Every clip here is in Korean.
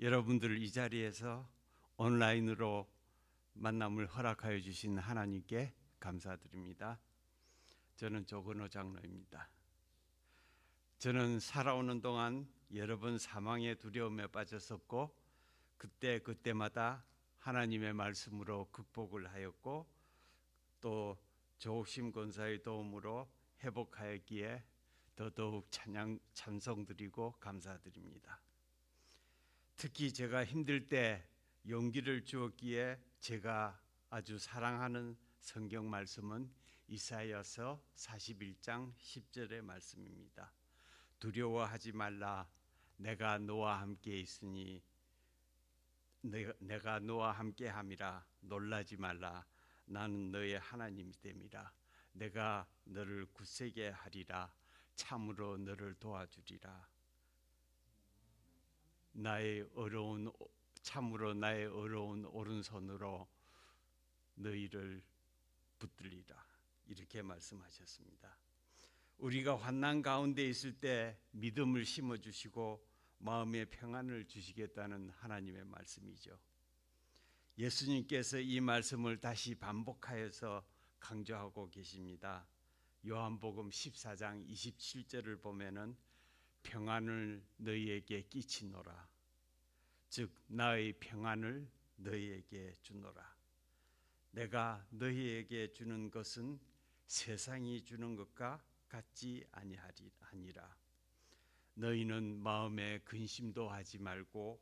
여러분들 이 자리에서 온라인으로 만남을 허락하여 주신 하나님께 감사드립니다. 저는 조근호 장로입니다. 저는 살아오는 동안 여러 번 사망의 두려움에 빠졌었고 그때마다 하나님의 말씀으로 극복을 하였고 또 조옥심 권사의 도움으로 회복하였기에 더더욱 찬송드리고 감사드립니다. 특히 제가 힘들 때 용기를 주었기에 제가 아주 사랑하는 성경 말씀은 이사야서 41장 10절의 말씀입니다. 두려워하지 말라. 내가 너와 함께 있으니 내가 너와 함께 함이라. 놀라지 말라. 나는 너의 하나님이 됨이라. 내가 너를 굳세게 하리라. 참으로 너를 도와주리라. 참으로 나의 어려운 오른손으로 너희를 붙들리라. 이렇게 말씀하셨습니다. 우리가 환난 가운데 있을 때 믿음을 심어주시고 마음의 평안을 주시겠다는 하나님의 말씀이죠. 예수님께서 이 말씀을 다시 반복하여서 강조하고 계십니다. 요한복음 14장 27절을 보면은 평안을 너희에게 끼치노라. 즉 나의 평안을 너희에게 주노라. 내가 너희에게 주는 것은 세상이 주는 것과 같지 아니하니라. 너희는 마음에 근심도 하지 말고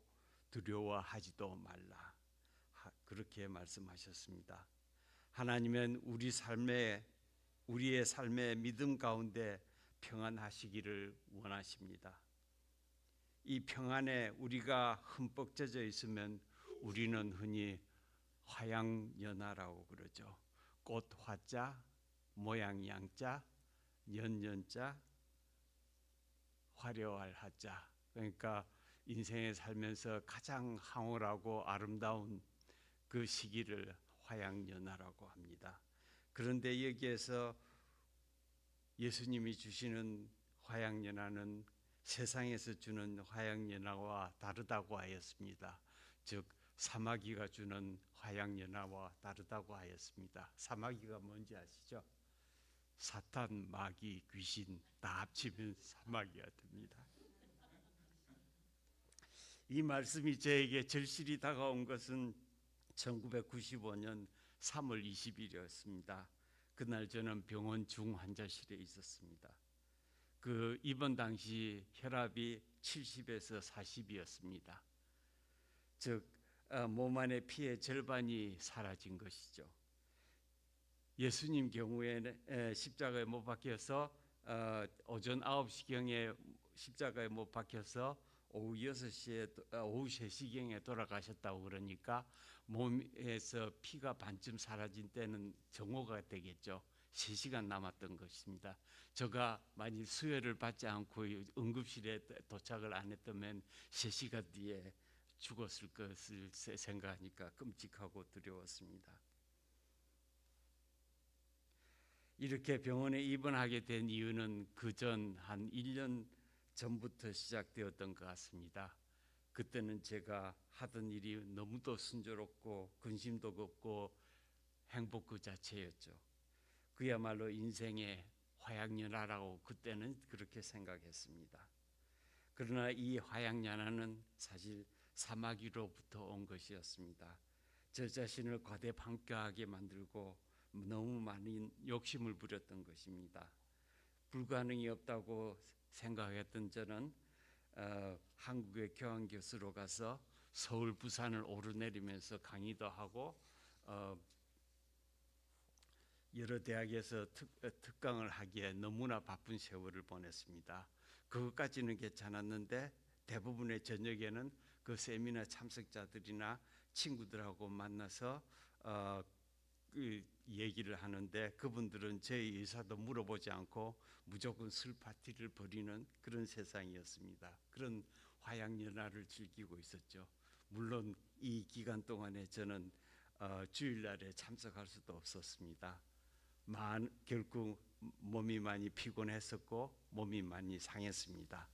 두려워하지도 말라. 그렇게 말씀하셨습니다. 하나님은 우리의 삶의 믿음 가운데 평안하시기를 원하십니다. 이 평안에 우리가 흠뻑 젖어 있으면 우리는 흔히 화양연화라고 그러죠. 꽃 화자, 모양 양자, 연연자, 화려할 하자. 그러니까 인생에 살면서 가장 황홀하고 아름다운 그 시기를 화양연화라고 합니다. 그런데 여기에서 예수님이 주시는 화양연화는 세상에서 주는 화양연화와 다르다고 하였습니다. 즉 사마귀가 주는 화양연화와 다르다고 하였습니다. 사마귀가 뭔지 아시죠? 사탄, 마귀, 귀신 다 합치면 사마귀가 됩니다. 이 말씀이 저에게 절실히 다가온 것은 1995년 3월 20일이었습니다. 그날 저는 병원 중환자실에 있었습니다. 그 입원 당시 혈압이 70에서 40이었습니다. 즉 몸 안의 피의 절반이 사라진 것이죠. 예수님 경우에는 십자가에 못 박혀서 오전 9시경에 십자가에 못 박혀서 오후 3시경에 돌아가셨다고 그러니까 몸에서 피가 반쯤 사라진 때는 정오가 되겠죠. 3시간 남았던 것입니다. 제가 만일 수혈을 받지 않고 응급실에 도착을 안 했다면 3시간 뒤에 죽었을 것을 생각하니까 끔찍하고 두려웠습니다. 이렇게 병원에 입원하게 된 이유는 그전 한 1년 전부터 시작되었던 것 같습니다. 그때는 제가 하던 일이 너무도 순조롭고 근심도 없고 행복 그 자체였죠. 그야말로 인생의 화양연화라고 그때는 그렇게 생각했습니다. 그러나 이 화양연화는 사실 사마귀로부터 온 것이었습니다. 저 자신을 과대평가하게 만들고 너무 많은 욕심을 부렸던 것입니다. 불가능이 없다고 생각했던 저는 한국의 교환교수로 가서 서울, 부산을 오르내리면서 강의도 하고 여러 대학에서 특강을 하기에 너무나 바쁜 세월을 보냈습니다. 그것까지는 괜찮았는데 대부분의 저녁에는 그 세미나 참석자들이나 친구들하고 만나서 그 얘기를 하는데 그분들은 제 의사도 물어보지 않고 무조건 술 파티를 벌이는 그런 세상이었습니다. 그런 화양연화를 즐기고 있었죠. 물론 이 기간 동안에 저는 주일날에 참석할 수도 없었습니다. 결국 몸이 많이 피곤했었고 몸이 많이 상했습니다.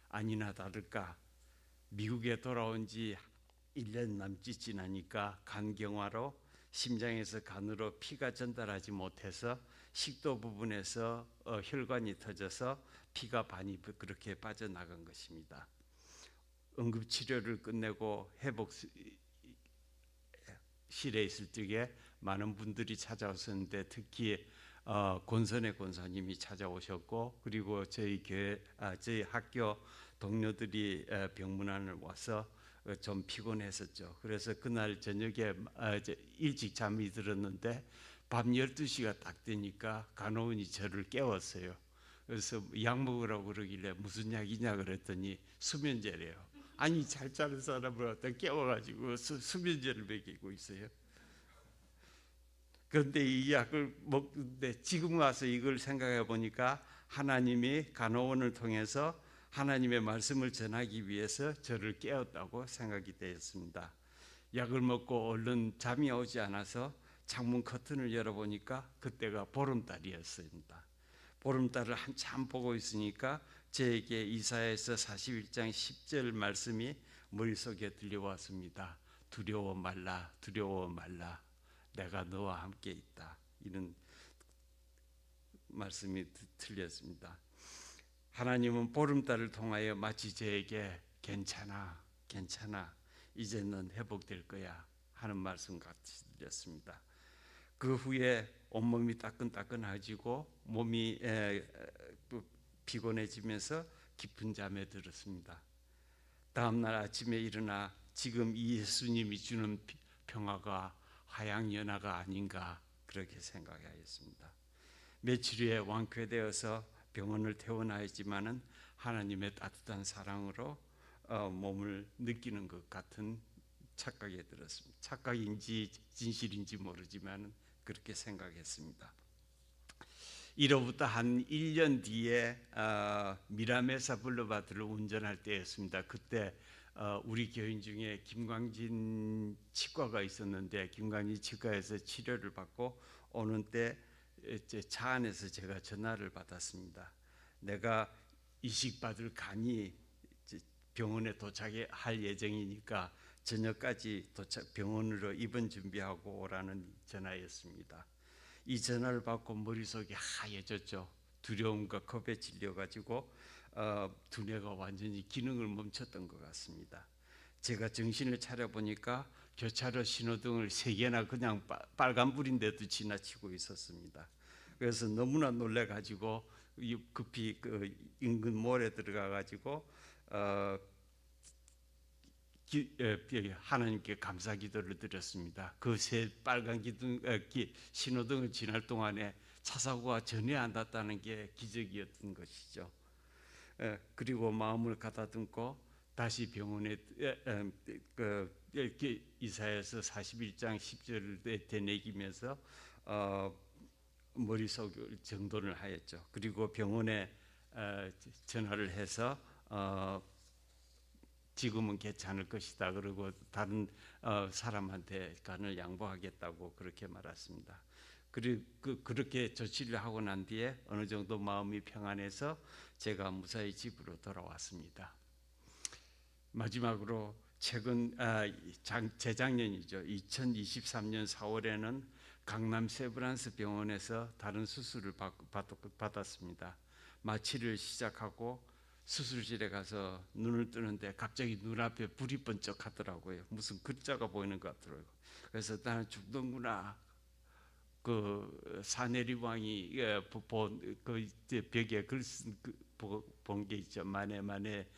아니나 다를까 미국에 돌아온 지 1년 남짓 지나니까 간경화로 심장에서 간으로 피가 전달하지 못해서 식도 부분에서 혈관이 터져서 피가 반이 그렇게 빠져나간 것입니다. 응급치료를 끝내고 회복실에 있을 적에 많은 분들이 찾아오셨는데 특히 권선의 권사님이 찾아오셨고, 그리고 저희 학교 동료들이 병문안을 와서 좀 피곤했었죠. 그래서 그날 저녁에 일찍 잠이 들었는데 밤 12시가 딱 되니까 간호원이 저를 깨웠어요. 그래서 약 먹으라고 그러길래 무슨 약이냐 그랬더니 수면제래요. 아니, 잘 자는 사람을 어떤 깨워가지고 수면제를 먹이고 있어요. 그런데 이 약을 먹는데 지금 와서 이걸 생각해 보니까 하나님이 간호원을 통해서 하나님의 말씀을 전하기 위해서 저를 깨웠다고 생각이 되었습니다. 약을 먹고 얼른 잠이 오지 않아서 창문 커튼을 열어보니까 그때가 보름달이었습니다. 보름달을 한참 보고 있으니까 저에게 이사야서 41장 10절 말씀이 머릿속에 들려왔습니다. 두려워 말라, 두려워 말라, 내가 너와 함께 있다. 이런 말씀이 들렸습니다. 하나님은 보름달을 통하여 마치 저에게 괜찮아, 괜찮아, 이제 넌 회복될 거야 하는 말씀 같이 들렸습니다. 그 후에 온몸이 따끈따끈해지고 몸이 피곤해지면서 깊은 잠에 들었습니다. 다음날 아침에 일어나 지금 이 예수님이 주는 평화가 하양연화가 아닌가 그렇게 생각하였습니다. 며칠 후에 완쾌되어서 병원을 퇴원하였지만은 하나님의 따뜻한 사랑으로 몸을 느끼는 것 같은 착각에 들었습니다. 착각인지 진실인지 모르지만 그렇게 생각했습니다. 이로부터 한 1년 뒤에 미라메사 블루바드를 운전할 때였습니다. 그때 우리 교인 중에 김광진 치과가 있었는데 김광진 치과에서 치료를 받고 오는 때 차 안에서 제가 전화를 받았습니다. 내가 이식받을 간이 병원에 도착할 예정이니까 저녁까지 병원으로 입원 준비하고 오라는 전화였습니다. 이 전화를 받고 머릿속이 하얘졌죠. 두려움과 겁에 질려가지고 두뇌가 완전히 기능을 멈췄던 것 같습니다. 제가 정신을 차려보니까 교차로 신호등을 3개나 그냥 빨간불인데도 지나치고 있었습니다. 그래서 너무나 놀래가지고 급히 그 인근 몰에 들어가가지고 하나님께 감사 기도를 드렸습니다. 그 새 빨간 신호등을 지날 동안에 차 사고가 전혀 안 났다는 게 기적이었던 것이죠. 그리고 마음을 가다듬고 다시 병원에 이사야서 41장 10절을 되뇌기면서 머릿속을 정돈을 하였죠. 그리고 병원에 전화를 해서 지금은 괜찮을 것이다. 그리고 다른 사람한테 간을 양보하겠다고 그렇게 말했습니다. 그리고 그렇게 조치를 하고 난 뒤에 어느 정도 마음이 평안해서 제가 무사히 집으로 돌아왔습니다. 마지막으로 최근 재작년이죠. 2023년 4월에는 강남 세브란스 병원에서 다른 수술을 받았습니다. 마취를 시작하고 수술실에 가서 눈을 뜨는데 갑자기 눈앞에 불이 번쩍하더라고요. 무슨 글자가 보이는 것 같더라고요. 그래서 나는 죽는구나. 그 사내리왕이 그 벽에 글 쓴 본 게 있죠. 만에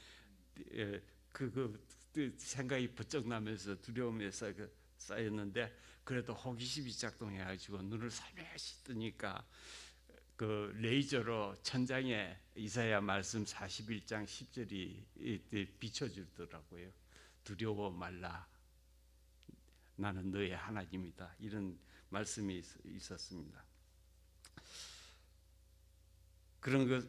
그 생각이 번쩍 나면서 두려움에서 쌓였는데 그래도 호기심이 작동해가지고 눈을 살며시 뜨니까 그 레이저로 천장에 이사야 말씀 41장 10절이 비춰주더라고요. 두려워 말라, 나는 너의 하나님이다. 이런 말씀이 있었습니다. 그런 것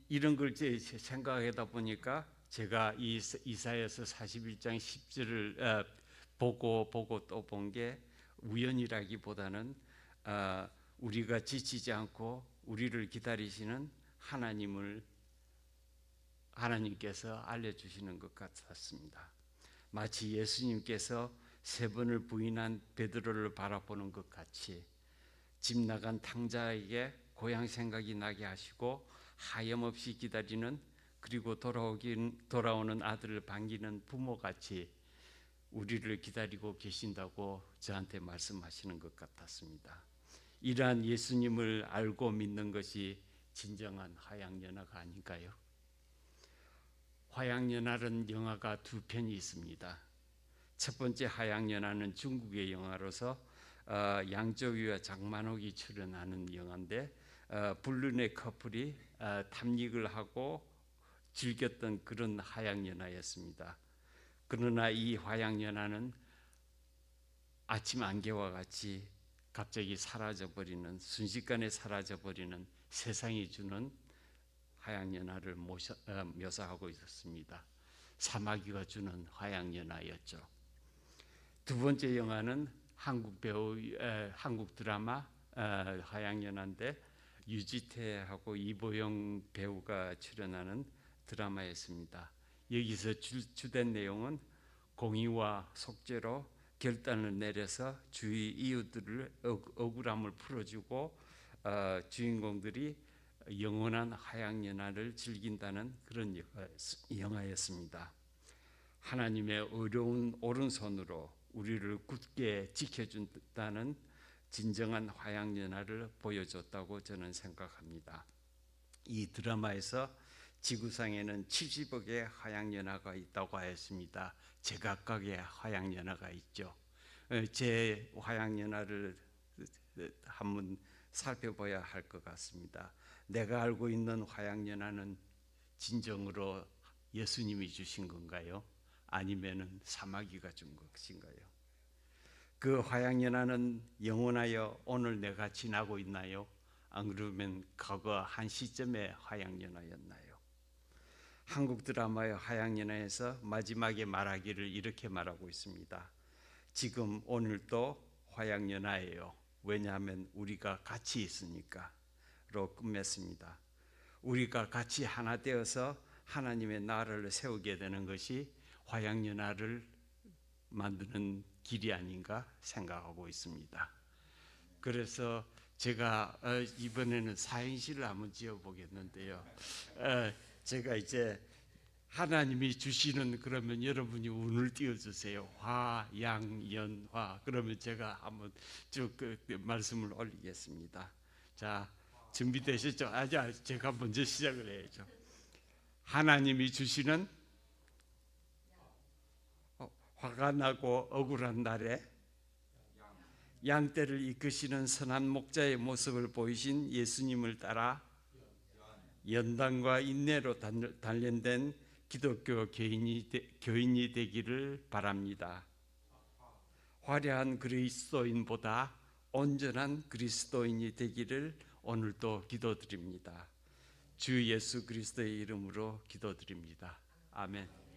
이런 걸 생각하다 보니까 제가 이사야서 41장 10절을 보고 또 본 게 우연이라기보다는 우리가 지치지 않고 우리를 기다리시는 하나님께서 알려주시는 것 같았습니다. 마치 예수님께서 3번을 부인한 베드로를 바라보는 것 같이 집 나간 탕자에게 고향 생각이 나게 하시고 하염없이 기다리는, 그리고 돌아오는 아들을 반기는 부모같이 우리를 기다리고 계신다고 저한테 말씀하시는 것 같았습니다. 이러한 예수님을 알고 믿는 것이 진정한 화양연화가 아닌가요? 화양연화는 영화가 2편이 있습니다. 첫 번째 화양연화는 중국의 영화로서 양조위와 장만옥이 출연하는 영화인데 불륜의 커플이 탐닉을 하고 즐겼던 그런 화양연화였습니다. 그러나 이 화양연화는 아침 안개와 같이 갑자기 사라져버리는, 순식간에 사라져버리는 세상이 주는 화양연화를 묘사하고 있었습니다. 사마귀가 주는 화양연화였죠. 두 번째 영화는 한국 드라마 화양연화인데 유지태하고 이보영 배우가 출연하는 드라마였습니다. 여기서 주된 내용은 공의와 속죄로 결단을 내려서 주위 이웃들을 억울함을 풀어주고 주인공들이 영원한 화양연화를 즐긴다는 그런 영화였습니다. 하나님의 어려운 오른손으로 우리를 굳게 지켜준다는 진정한 화양연화를 보여줬다고 저는 생각합니다. 이 드라마에서 지구상에는 70억의 화양연화가 있다고 하였습니다. 제각각의 화양연화가 있죠. 제 화양연화를 한번 살펴봐야 할 것 같습니다. 내가 알고 있는 화양연화는 진정으로 예수님이 주신 건가요? 아니면은 사마귀가 준 것인가요? 그 화양연화는 영원하여 오늘 내가 지나고 있나요? 안 그러면 과거 한 시점의 화양연화였나요? 한국 드라마의 화양연화에서 마지막에 말하기를 이렇게 말하고 있습니다. 지금 오늘도 화양연화예요. 왜냐하면 우리가 같이 있으니까로 끝맺습니다. 우리가 같이 하나 되어서 하나님의 나라를 세우게 되는 것이 화양연화를 만드는 길이 아닌가 생각하고 있습니다. 그래서 제가 이번에는 사행시를 한번 지어보겠는데요. 제가 이제 하나님이 주시는, 그러면 여러분이 운을 띄워주세요. 화양연화. 그러면 제가 한번 쭉 말씀을 올리겠습니다. 자, 준비되셨죠? 제가 먼저 시작을 해야죠. 하나님이 주시는 화가 나고 억울한 날에 양떼를 이끄시는 선한 목자의 모습을 보이신 예수님을 따라 연단과 인내로 단련된 기독교 교인이 되기를 바랍니다. 화려한 그리스도인보다 온전한 그리스도인이 되기를 오늘도 기도드립니다. 주 예수 그리스도의 이름으로 기도드립니다. 아멘.